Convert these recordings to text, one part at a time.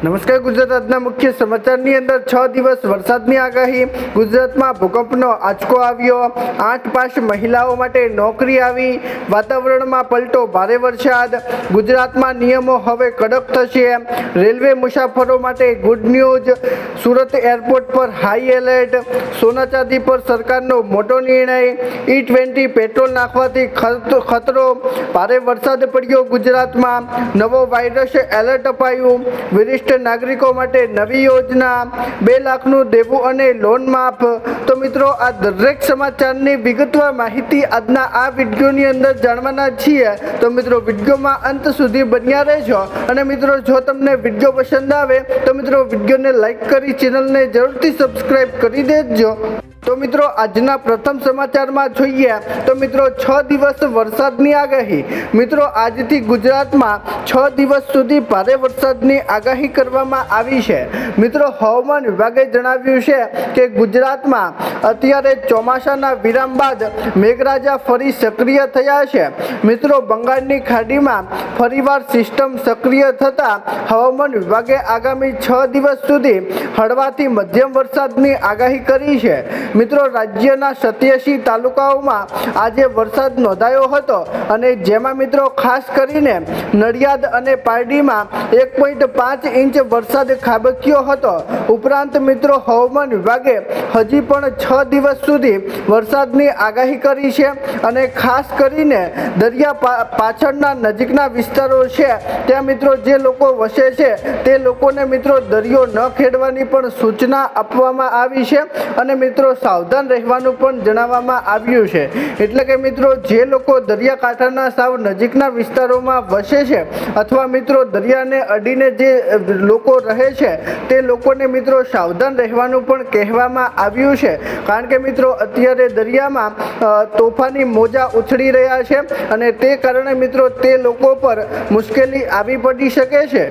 નમસ્કાર ગુજરાત આજના મુખ્ય સમાચારની અંદર 6 દિવસ વરસાદની આગાહી ગુજરાતમાં ભૂકંપનો આંચકો આવ્યો 8 મહિલાઓ માટે નોકરી આવી વાતાવરણમાં પલટો ભારે વરસાદ ગુજરાતમાં નિયમો હવે કડક થશે રેલવે મુસાફરો માટે ગુડ ન્યૂઝ સુરત એરપોર્ટ પર હાઈ એલર્ટ સોના ચાંદી પર સરકારનો મોટો નિર્ણય E20 પેટ્રોલ નાખવાથી ખતરો ભારે વરસાદ પડ્યો ગુજરાતમાં નવો વાયરસ એલર્ટ અપાયું વરિષ્ઠ નાગરિકો માટે નવી યોજના 2 લાખનું દેવું અને લોન માફ। તો મિત્રો આ દરેક સમાચારની વિગતવાર માહિતી આજના આ વિડીયોની અંદર જાણવાના છીએ। તો મિત્રો વિડીયોમાં અંત સુધી બન્યા રહેજો અને મિત્રો જો તમને વિડીયો પસંદ આવે તો મિત્રો વિડીયોને લાઈક કરી ચેનલને જરૂરથી સબસ્ક્રાઇબ કરી દેજો। તો મિત્રો આજના પ્રથમ સમાચારમાં જોઈએ તો મિત્રો 6 દિવસ વરસાદની આગાહી મિત્રો આજથી ગુજરાતમાં 6 દિવસ સુધી ભારે વરસાદની આગાહી કરવામાં આવી છે। મિત્રો હવામાન વિભાગે જણાવ્યું છે કે ગુજરાતમાં અત્યારે ચોમાસાના વિરામ બાદ મેઘરાજા ફરી સક્રિય થયા છે। મિત્રો બંગાળની ખાડીમાં ફરીવાર સિસ્ટમ સક્રિય થતાં હવામાન વિભાગે આગામી 6 દિવસ સુધી હળવાથી મધ્યમ વરસાદની આગાહી કરી છે। મિત્રો રાજ્યના 87 તાલુકાઓમાં આજે વરસાદ નોંધાયો હતો અને જેમાં મિત્રો ખાસ કરીને નડિયાદ અને પારડીમાં 1.5 ઇંચ વરસાદ ખાબક્યો હતો। ઉપરાંત મિત્રો હવામાન વિભાગે હજી પણ 6 દિવસ સુધી વરસાદની આગાહી કરી છે અને ખાસ કરીને દરિયા પાછળના નજીકના વિસ્તારો છે ત્યાં મિત્રો જે લોકો વસે છે તે લોકોને મિત્રો દરિયો ન ખેડવાની પણ સૂચના આપવામાં આવી છે અને મિત્રો સાવધાન રહેવાનું પણ જણાવવામાં આવ્યું છે। એટલે કે મિત્રો જે લોકો દરિયાકાંઠાના સાવ નજીકના વિસ્તારોમાં વસે છે અથવા મિત્રો દરિયાને અડીને જે લોકો રહે છે તે લોકોને મિત્રો સાવધાન રહેવાનું પણ કહેવામાં આવ્યું છે કારણ કે મિત્રો અત્યારે દરિયામાં તોફાની મોજા ઉછળી રહ્યા છે અને તે કારણે મિત્રો તે લોકો પર મુશ્કેલી આવી પડી શકે છે।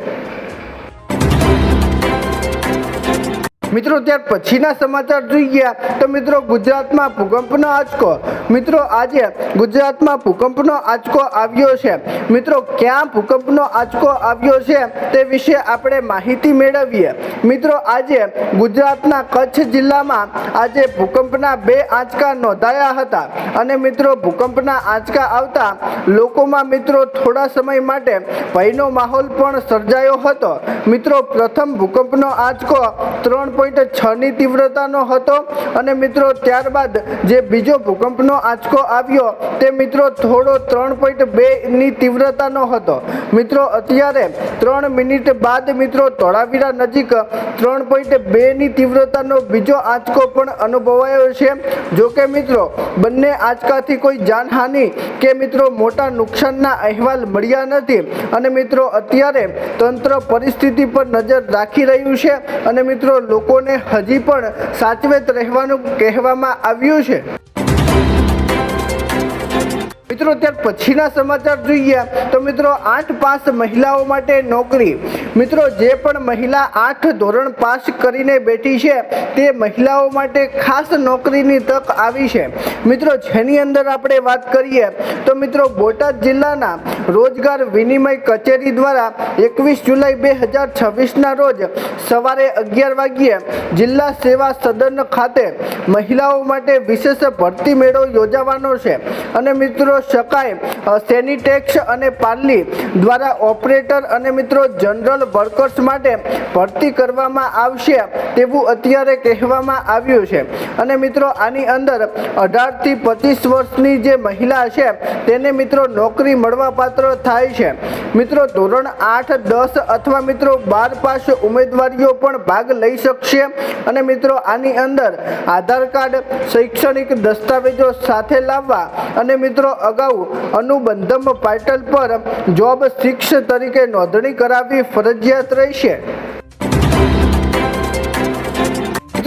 મિત્રો ત્યાર પછીના સમાચાર જોઈએ તો મિત્રો ગુજરાતમાં ભૂકંપનો આંચકો મિત્રો આજે ગુજરાતમાં ભૂકંપનો આંચકો આવ્યો છે। મિત્રો ક્યાં ભૂકંપનો આંચકો આવ્યો છે તે વિશે આપણે માહિતી મેળવીએ। મિત્રો આજે ગુજરાતના કચ્છ જિલ્લામાં આજે ભૂકંપના 2 આંચકા નોંધાયા હતા અને મિત્રો ભૂકંપના આંચકા આવતા લોકોમાં મિત્રો થોડા સમય માટે ભયનો માહોલ પણ સર્જાયો હતો। મિત્રો પ્રથમ ભૂકંપનો આંચકો 3.6 ની તીવ્રતાનો હતો અને મિત્રો ત્યારબાદ જે બીજો ભૂકંપનો આંચકો આવ્યો તે મિત્રો થોડો 3.2 ની તીવ્રતાનો હતો। મિત્રો અત્યારે 3 મિનિટ બાદ મિત્રો ધોળાવીરા નજીક 3.2 ની તીવ્રતાનો બીજો આંચકો પણ અનુભવાયો છે। જો કે મિત્રો બંને આંચકાથી કોઈ જાનહાનિ કે મિત્રો મોટા નુકસાનના અહેવાલ મળ્યા નથી અને મિત્રો અત્યારે તંત્ર પરિસ્થિતિ પર નજર રાખી રહ્યું છે અને મિત્રો લોકોને હજી પણ સાચવેત રહેવાનું કહેવામાં આવ્યું છે। મિત્રો ત્યાર પછીના સમાચાર જોઈએ તો મિત્રો 8 પાસ મહિલાઓ માટે નોકરી મિત્રો જે પણ મહિલા 8 ધોરણ પાસ કરીને બેઠી છે તે મહિલાઓ માટે ખાસ નોકરીની તક આવી છે। મિત્રો જેની અંદર આપણે વાત કરીએ તો મિત્રો બોટાદ જિલ્લાના રોજગાર વિનિમય કચેરી દ્વારા 21 જુલાઈ 2026ના રોજ સવારે 11 વાગ્યે જિલ્લા સેવા સદન ખાતે મહિલાઓ માટે વિશેષ ભરતી મેળો યોજાવાનો છે અને મિત્રો શકાય સેનિટેક્સ અને પાર્લી દ્વારા ઓપરેટર અને મિત્રો જનરલ વર્કર્સ માટે ભરતી કરવામાં આવશે તેવું અત્યારે કહેવામાં આવ્યું છે અને મિત્રો આની અંદર 18 થી 25 વર્ષની જે મહિલા છે તેને મિત્રો નોકરી મળવાપાત્ર થાય છે। મિત્રો ધોરણ 8, 10 અથવા મિત્રો 12 પાસ ઉમેદવારીઓ પણ ભાગ લઈ શકશે અને મિત્રો આની અંદર આધાર કાર્ડ શૈક્ષણિક દસ્તાવેજો સાથે લાવવા અને મિત્રો અગાઉ અનુબંધમ પોર્ટલ પર જોબ 6 તરીકે નોંધણી કરાવવી ફરજિયાત રહેશે।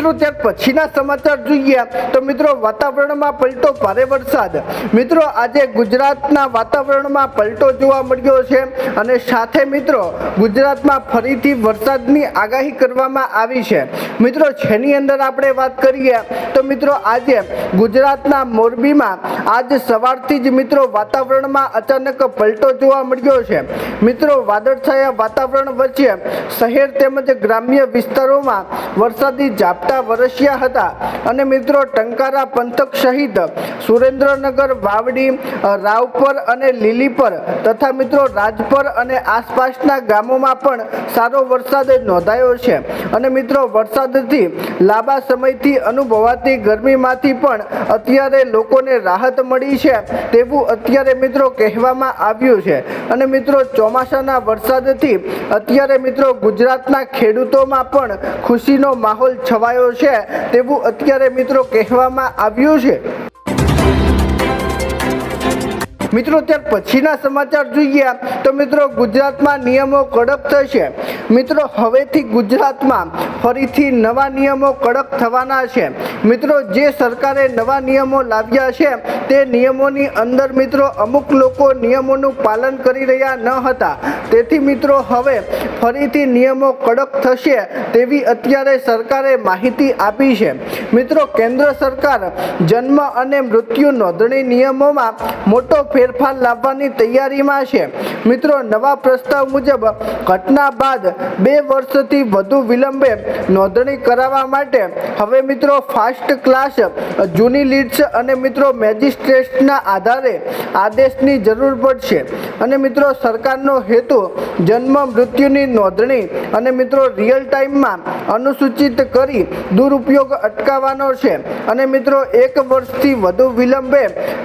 મિત્રો ત્યાર પછીના સમાચાર જોઈએ તો મિત્રો વાતાવરણમાં પલટો, ભારે વરસાદ. મિત્રો આજે ગુજરાતના વાતાવરણમાં પલટો જોવા મળ્યો છે અને સાથે મિત્રો ગુજરાતમાં ફરીથી વરસાદની આગાહી કરવામાં આવી છે. મિત્રો જેની અંદર આપણે વાત કરીએ તો મિત્રો આજે ગુજરાતના મોરબીમાં આજ સવારથી જ મિત્રો વાતાવરણમાં અચાનક પલટો જોવા મળ્યો છે. મિત્રો વાદળછાયા વાતાવરણ વચ્ચે શહેર તેમજ ગ્રામ્ય વિસ્તારોમાં વરસાદી ઝાપટા વરસ્યા હતા અને મિત્રો ટંકારા પંથક સહિત સુરેન્દ્રનગર, વાવડી, રાવપર અને લીલીપર તથા મિત્રો રાજપર અને આસપાસના ગામોમાં પણ સારો વરસાદ નોંધાયો છે અને મિત્રો વરસાદથી લાંબા સમયથી અનુભવાતી ગરમીમાંથી પણ અત્યારે લોકોને રાહત મળી છે તેવું અત્યારે મિત્રો કહેવામાં આવ્યું છે અને મિત્રો ચોમાસાના વરસાદથી અત્યારે મિત્રો ગુજરાતના ખેડૂતોમાં પણ ખુશીનો માહોલ છવાયો છે તેવું અત્યારે મિત્રો કહેવામાં આવ્યું છે. મિત્રો ત્યાર પછીના સમાચાર જોઈએ તો મિત્રો ગુજરાતમાં નિયમો કડક થશે. મિત્રો હવેથી ગુજરાતમાં ફરીથી નવા નિયમો કડક થવાના છે. મિત્રો જે સરકારે નવા નિયમો લાવ્યા છે તે નિયમોની અંદર મિત્રો અમુક લોકો નિયમોનું પાલન કરી રહ્યા ન હતા, તેથી મિત્રો હવે ફરીથી નિયમો કડક થશે તેવી અત્યારે સરકારે માહિતી આપી છે. મિત્રો કેન્દ્ર સરકાર જન્મ અને મૃત્યુ નોંધણી નિયમોમાં મોટો ફેરફાર લાવવાની તૈયારીમાં છે. મિત્રો નવા પ્રસ્તાવ મુજબ ઘટના બાદ 2 વર્ષથી વધુ વિલંબે નોંધણી કરાવવા માટે હવે મિત્રો ફાસ્ટ ક્લાસ, જૂની લીડ્સ અને મિત્રો મેજિસ્ટ્રેટના આધારે આદેશની જરૂર પડશે અને મિત્રો સરકારનો હેતુ જન્મ મૃત્યુની નોંધણી અને મિત્રો રિયલ ટાઈમમાં અનુસૂચિત કરી દુરુપયોગ અટકાવવાનો છે અને મિત્રો 1 વર્ષથી વધુ વિલંબે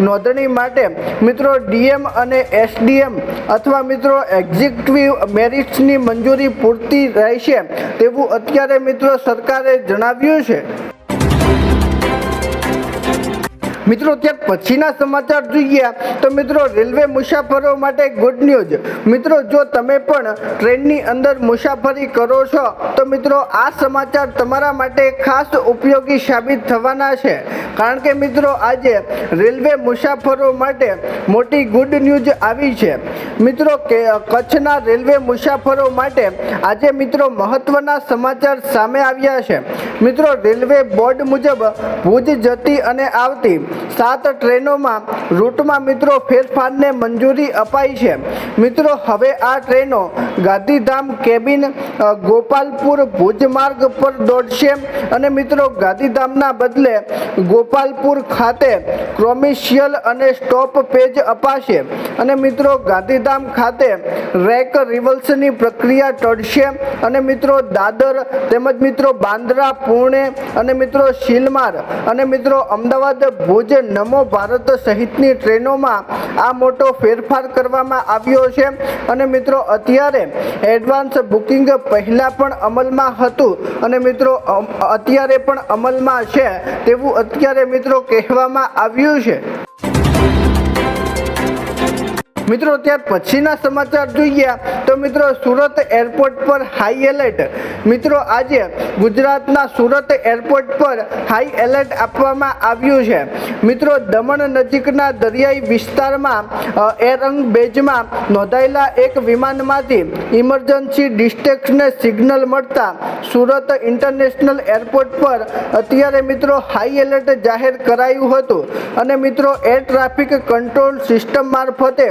નોંધણી માટે મિત્રો ડીએમ અને એસડીએમ અથવા મિત્રો એક્ઝિક્યુટિવ મેરિટ્સની મંજૂરી પૂરતી રહેશે તેવું અત્યારે મિત્રો સરકારે જણાવ્યું છે. મિત્રો ત્યાર પછીના સમાચાર જોઈએ તો મિત્રો રેલવે મુસાફરો માટે ગુડ ન્યૂઝ. મિત્રો જો તમે પણ ટ્રેનની અંદર મુસાફરી કરો છો તો મિત્રો આ સમાચાર તમારા માટે ખાસ ઉપયોગી સાબિત થવાના છે, કારણ કે મિત્રો આજે રેલવે મુસાફરો માટે મોટી ગુડ ન્યૂઝ આવી છે. મિત્રો કચ્છના રેલવે મુસાફરો માટે આજે મિત્રો મહત્વના સમાચાર સામે આવ્યા છે. મિત્રો રેલવે બોર્ડ મુજબ ભુજ જતી અને આવતી 7 ટ્રેનોમાં રૂટમાં મિત્રો ફેરફારને મંજૂરી અપાઈ છે. મિત્રો હવે આ ટ્રેનો ગાંધીધામ, કેબિન, ગોપાલપુર, ભુજ માર્ગ પર દોડશે અને મિત્રો ગાંધીધામના બદલે ગોપાલપુર ખાતે કોમર્શિયલ અને સ્ટોપ પેજ અપાશે અને મિત્રો ગાંધીધામ ખાતે રેક રિવર્સની પ્રક્રિયા ટળશે અને મિત્રો દાદર તેમજ મિત્રો બાંદ્રા, પુણે અને મિત્રો શિલમાર અને મિત્રો અમદાવાદ, ભુજ, નમો ભારત સહિતની ટ્રેનોમાં આ મોટો ફેરફાર કરવામાં આવ્યો છે અને મિત્રો અત્યારે એડવાન્સ બુકિંગ પહેલા પણ અમલમાં હતું અને મિત્રો અત્યારે પણ અમલમાં છે તેવું અત્યારે મિત્રો કહેવામાં આવ્યું છે. મિત્રો ત્યાર પછીના સમાચાર જોઈએ તો મિત્રો સુરત એરપોર્ટ પર હાઈ એલર્ટ. મિત્રો આજે ગુજરાતના સુરત એરપોર્ટ પર હાઈ એલર્ટ આપવામાં આવ્યું છે. મિત્રો દમણ નજીકના દરિયાઈ વિસ્તારમાં એરંગ બેઝમાં નોંધાયેલા એક વિમાનમાંથી ઇમરજન્સી ડિસ્ટ્રેક્શને સિગ્નલ મળતા સુરત ઇન્ટરનેશનલ એરપોર્ટ પર અત્યારે મિત્રો હાઈ એલર્ટ જાહેર કરાયું હતું અને મિત્રો એર ટ્રાફિક કંટ્રોલ સિસ્ટમ મારફતે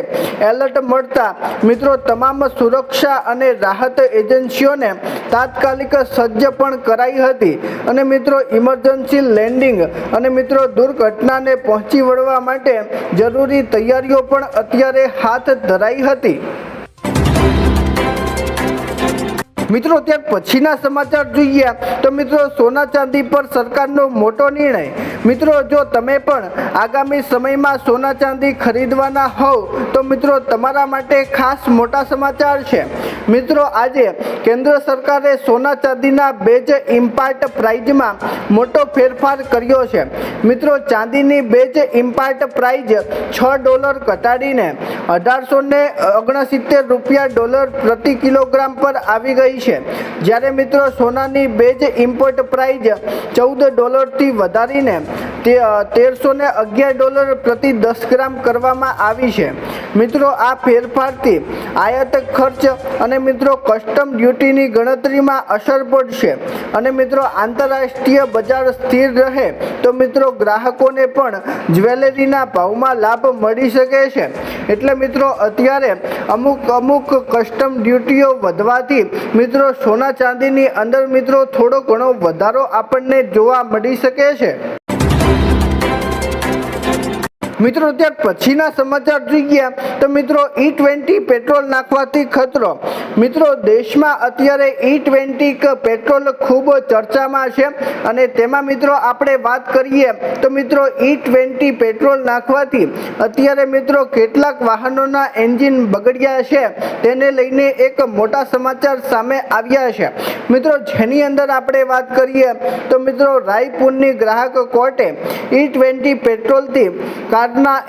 એલર્ટ મળતા મિત્રો તમામ સુરક્ષા અને રાહત એજન્સીઓને તાત્કાલિક સજ્જ પણ કરાઈ હતી અને મિત્રો ઇમરજન્સી લેન્ડિંગ અને મિત્રો દુર્ઘટનાને પહોંચી વળવા માટે જરૂરી તૈયારીઓ પણ અત્યારે હાથ ધરાઈ હતી. મિત્રો ત્યાર પછીના સમાચાર જોઈએ તો મિત્રો સોના ચાંદી પર સરકારનો મોટો નિર્ણય. મિત્રો જો તમે પણ આગામી સમયમાં સોના ચાંદી ખરીદવાના હોવ તો મિત્રો તમારા માટે ખાસ મોટા સમાચાર છે. મિત્રો આજે કેન્દ્ર સરકારે સોના ચાંદીના બેઝ ઇમ્પાર્ટ પ્રાઇઝમાં મોટો ફેરફાર કર્યો છે. મિત્રો ચાંદીની બેઝ ઇમ્પાર્ટ પ્રાઇઝ $6 ઘટાડીને $1869 પ્રતિ કિલોગ્રામ પર આવી ગઈ છે, જ્યારે મિત્રો સોનાની બેઝ ઇમ્પોર્ટ પ્રાઇસ $14 વધારીને $1311 પ્રતિ 10 ગ્રામ કરવામાં આવી છે. મિત્રો આ ફેરફારથી આયાત ખર્ચ અને મિત્રો કસ્ટમ ડ્યુટીની ગણતરીમાં અસર પડશે અને મિત્રો આંતરરાષ્ટ્રીય બજાર સ્થિર રહે તો મિત્રો ગ્રાહકોને પણ જ્વેલરીના ભાવમાં લાભ મળી શકે છે. એટલે મિત્રો અત્યારે અમુક કસ્ટમ ડ્યુટીઓ વધવાથી મિત્રો સોના ચાંદીની અંદર મિત્રો થોડો ઘણો વધારો આપણને જોવા મળી શકે છે. મિત્રો ત્યાર પછીના સમાચાર જોઈએ તો મિત્રો E20 પેટ્રોલ નાખવાથી ખતરો. મિત્રો દેશમાં અત્યારે E20 પેટ્રોલ ખૂબ ચર્ચામાં છે અને તેમાં મિત્રો આપણે વાત કરીએ તો મિત્રો E20 પેટ્રોલ નાખવાથી અત્યારે મિત્રો કેટલાક વાહનોના એન્જિન બગડ્યા છે તેને લઈને એક મોટા સમાચાર સામે આવ્યા છે. મિત્રો જેની અંદર આપણે વાત કરીએ તો મિત્રો રાયપુરની ગ્રાહક કોર્ટે E20 પેટ્રોલથી કારના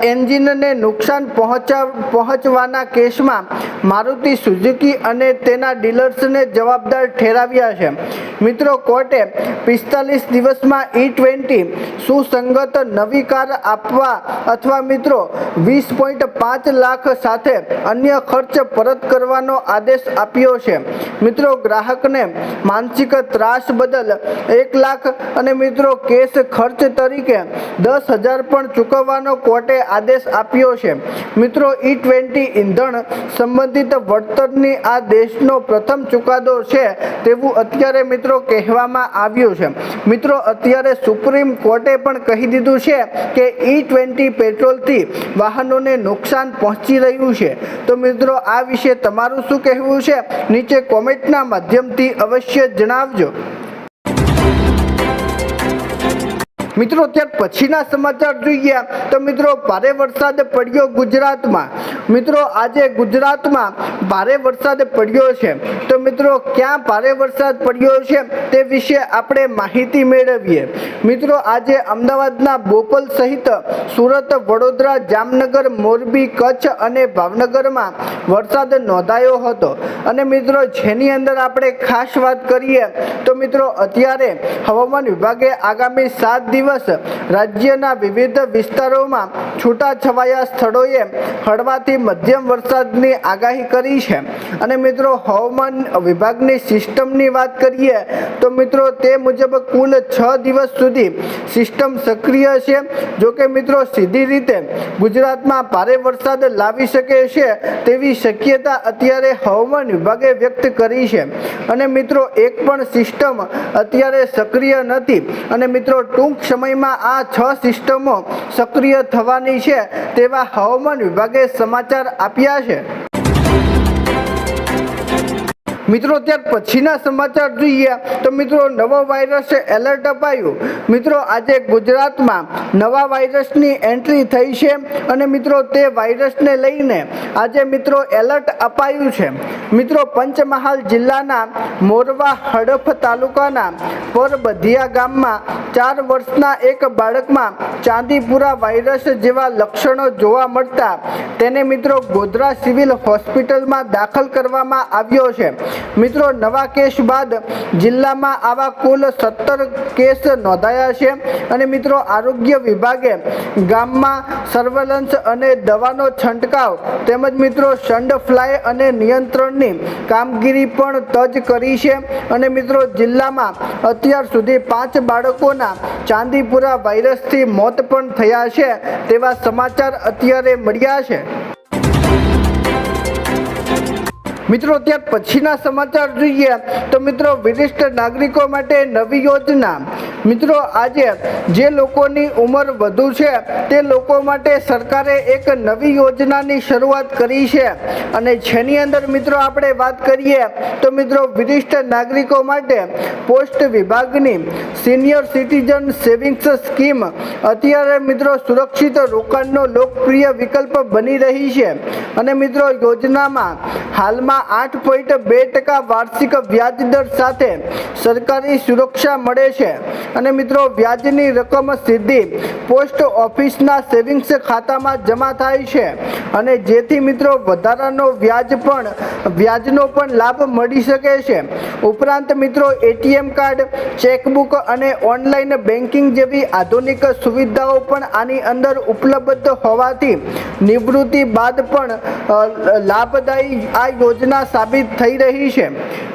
એન્જિનને નુકસાન પહોંચવાના કેસમાં મારુતિ સુઝુકી અને તેના ડીલર્સને જવાબદાર ઠેરાવ્યા છે. મિત્રો કોર્ટે 45 દિવસમાં E20 સુસંગત નવી કાર આપવા અથવા મિત્રો 20.5 લાખ સાથે અન્ય ખર્ચ પરત કરવાનો આદેશ આપ્યો છે. મિત્રો ગ્રાહકને માનસિક ત્રાસ બદલ 1 લાખ અને મિત્રો કેશ ખર્ચ તરીકે 10,000 પણ ચૂકવવાનો કોર્ટે આદેશ આપ્યો છે. મિત્રો E20 ઈંધણ સંબંધિત વળતરની આ દેશનો પ્રથમ ચુકાદો છે તેવું અત્યારે મિત્રો કહેવામાં આવ્યું છે. મિત્રો અત્યારે સુપ્રીમ કોર્ટે પણ કહી દીધું છે કે E20 પેટ્રોલથી વાહનોને નુકસાન પહોંચી રહ્યું છે. તો મિત્રો આ વિશે તમારું શું કહેવું છે નીચે કોમેન્ટના માધ્યમથી અવશ્ય જણાવજો. મિત્રો ત્યાર પછીના સમાચાર જોઈએ તો મિત્રો ભારે વરસાદ પડ્યો ગુજરાતમાં. મિત્રો આજે ગુજરાતમાં ભારે વરસાદ પડ્યો છે તો મિત્રો ક્યાં ભારે વરસાદ પડ્યો છે તે વિશે આપણે માહિતી મેળવીએ. મિત્રો આજે અમદાવાદના બોપલ સહિત સુરત, વડોદરા, જામનગર, મોરબી, કચ્છ અને ભાવનગરમાં વરસાદ નોંધાયો હતો અને મિત્રો જેની અંદર આપણે ખાસ વાત કરીએ તો મિત્રો અત્યારે હવામાન વિભાગે આગામી 7 દિવસ રાજ્યના વિવિધ વિસ્તારોમાં છૂટાછવાયા સ્થળોએ હળવાથી મધ્યમ વરસાદની આગાહી કરી છે. અને મિત્રો હવામાન વિભાગની સિસ્ટમની વાત કરીએ તો મિત્રો તે મુજબ કુલ 6 દિવસ સુધી સિસ્ટમ સક્રિય છે. જો કે મિત્રો સીધી રીતે ગુજરાતમાં ભારે વરસાદ લાવી શકે છે તેવી શક્યતા અત્યારે હવામાન વિભાગે વ્યક્ત કરી છે અને મિત્રો એક પણ સિસ્ટમ અત્યારે સક્રિય નથી અને મિત્રો ટૂંક સમયમાં આ 6 સિસ્ટમો સક્રિય થવાની છે તેવા હવામાન વિભાગે સમાચાર આપ્યા છે. મિત્રો ત્યાર પછીના સમાચાર જોઈએ તો મિત્રો નવો વાયરસ એલર્ટ અપાયું. મિત્રો આજે ગુજરાતમાં નવા વાયરસની એન્ટ્રી થઈ છે અને મિત્રો તે વાયરસને લઈને આજે મિત્રો એલર્ટ અપાયું છે. મિત્રો પંચમહાલ જિલ્લાના મોરવા હડફ તાલુકાના પરબધિયા ગામમાં 4 વર્ષના એક બાળકમાં ચાંદીપુરા વાયરસ જેવા લક્ષણો જોવા મળતા તેને મિત્રો ગોધરા સિવિલ હોસ્પિટલમાં દાખલ કરવામાં આવ્યો છે. મિત્રો નવા કેસ બાદ જિલ્લામાં આવા કુલ 17 કેસ નોંધાયા છે અને મિત્રો આરોગ્ય વિભાગે ગામમાં સર્વેલન્સ અને દવાનો છંટકાવ તેમજ મિત્રો સન્ડ ફ્લાય અને નિયંત્રણની કામગીરી પણ તજ કરી છે અને મિત્રો જિલ્લામાં અત્યાર સુધી 5 બાળકોના ચાંદીપુરા વાયરસથી મોત પણ થયા છે તેવા સમાચાર અત્યારે મળ્યા છે. મિત્રો ત્યાર પછીના સમાચાર જોઈએ તો મિત્રો વરિષ્ઠ નાગરિકો માટે નવી યોજના. મિત્રો આજે જે લોકોની ઉંમર વધુ છે તે લોકો માટે સરકારે એક નવી યોજનાની શરૂઆત કરી છે અને જેની અંદર મિત્રો આપણે વાત કરીએ તો મિત્રો વરિષ્ઠ નાગરિકો માટે પોસ્ટ વિભાગની સિનિયર સિટીઝન સેવિંગ્સ સ્કીમ અત્યારે મિત્રો સુરક્ષિત રોકાણનો લોકપ્રિય વિકલ્પ બની રહી છે અને મિત્રો યોજનામાં હાલમાં 8.2% વાર્ષિક વ્યાજ દર સાથે સરકારી સુરક્ષા મળે છે અને મિત્રો વ્યાજની રકમ સીધી પોસ્ટ ઓફિસના સેવિંગ્સ ખાતામાં જમા થાય છે અને જેથી મિત્રો વધારાનો વ્યાજ પણ વ્યાજનો પણ લાભ મળી શકે છે। ઉપરાંત મિત્રો એટીએમ કાર્ડ, ચેકબુક અને ઓનલાઈન બેન્કિંગ જેવી આધુનિક સુવિધાઓ પણ આની અંદર ઉપલબ્ધ હોવાથી નિવૃત્તિ બાદ પણ લાભદાયી આ યોજના સાબિત થઈ રહી છે।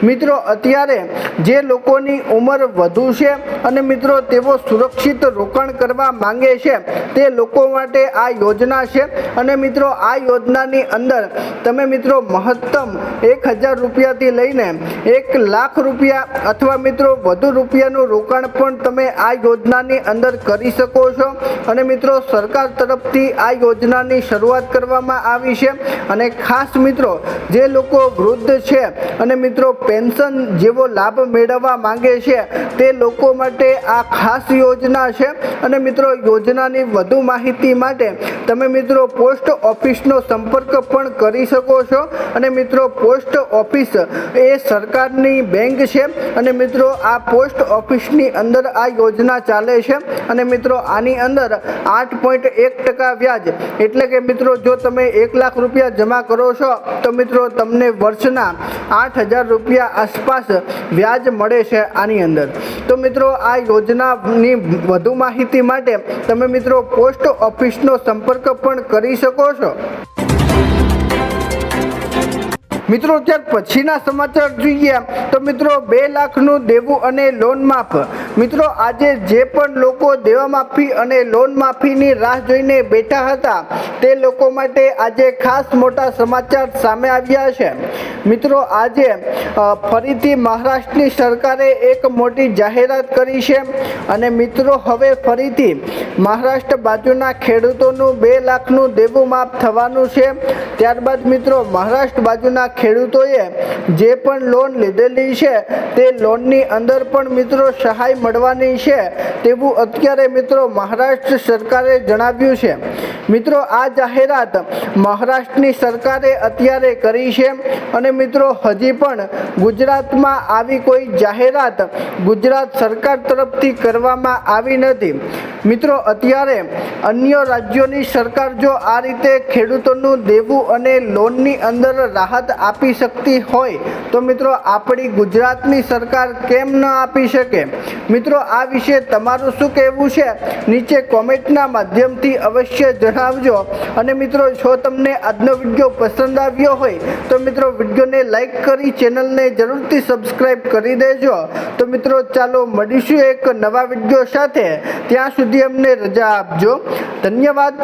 મિત્રો અત્યારે જે લોકોની ઉંમર વધુ છે અને મિત્રો તેઓ સુરક્ષિત રોકાણ કરવા માંગે છે તે લોકો માટે આ યોજના છે અને મિત્રો આ યોજનાની અંદર તમે મિત્રો મહત્તમ 1000 રૂપિયાથી લઈને 1 લાખ રૂપિયા અથવા મિત્રો વધુ રૂપિયાનું રોકાણ પણ તમે આ યોજનાની અંદર કરી શકો છો અને મિત્રો સરકાર તરફથી આ યોજનાની શરૂઆત કરવામાં આવી છે અને ખાસ મિત્રો જે લોકો વૃદ્ધ છે અને મિત્રો પેન્શન જેવો લાભ મેળવવા માંગે છે તે લોકો માટે આ ખાસ યોજના છે અને મિત્રો યોજનાની વધુ માહિતી માટે તમે મિત્રો પોસ્ટ ઓફિસનો સંપર્ક પણ કરી શકો છો અને મિત્રો પોસ્ટ ઓફિસ એ સરકારની બેંક છે અને મિત્રો આ પોસ્ટ ઓફિસની અંદર આ યોજના ચાલે છે અને મિત્રો આની અંદર 8.1% વ્યાજ એટલે કે મિત્રો જો તમે 1 લાખ રૂપિયા જમા કરો છો તો મિત્રો તમને વર્ષના 8000 રૂપિયા આસપાસ વ્યાજ મળે છે આની અંદર। તો મિત્રો આ યોજનાની વધુ માહિતી માટે તમે મિત્રો પોસ્ટ ઓફિસનો સંપર્ક પણ કરી શકો છો। મિત્રો ત્યાર પછીના સમાચાર જોઈએ તો મિત્રો 2 લાખનું દેવું અને લોન માફ। મિત્રો આજે જે પણ લોકો દેવા માફી અને લોન માફીની રાહ જોઈને બેઠા હતા તે લોકો માટે આજે ખાસ મોટા સમાચાર સામે આવ્યા છે। મિત્રો આજે ફરીથી મહારાષ્ટ્રની સરકારે એક મોટી જાહેરાત કરી છે અને મિત્રો હવે ફરીથી મહારાષ્ટ્ર બાજુના ખેડૂતોનું 2 લાખનું દેવું માફ થવાનું છે। ત્યારબાદ મિત્રો મહારાષ્ટ્ર બાજુના ખેડૂતોએ જે પણ લોન લીધેલી છે તે લોનની અંદર પણ મિત્રો સહાય મળવાની છે તેવું અત્યારે મિત્રો મહારાષ્ટ્ર સરકારે જણાવ્યું છે। મિત્રો આ જાહેરાત મહારાષ્ટ્રની સરકારે અત્યારે કરી છે અને મિત્રો હજી પણ ગુજરાતમાં આવી કોઈ જાહેરાત ગુજરાત સરકાર તરફથી કરવામાં આવી નથી। મિત્રો અત્યારે અન્ય રાજ્યોની સરકાર જો આ રીતે ખેડૂતોનું દેવું અને લોનની અંદર રાહત આપી શકતી હોય તો મિત્રો આપણી ગુજરાતની સરકાર કેમ ન આપી શકે? મિત્રો આ વિશે તમારું શું કહેવું છે નીચે કોમેન્ટના માધ્યમથી અવશ્ય જણાવજો અને મિત્રો જો તમને આજનો વિડીયો પસંદ આવ્યો હોય તો મિત્રો વિડીયોને લાઈક કરી ચેનલને જરૂરથી સબસ્ક્રાઈબ કરી દેજો। તો મિત્રો ચાલો મળીશું એક નવા વિડીયો સાથે, ત્યાં સુધી અમને રજા આપજો। ધન્યવાદ।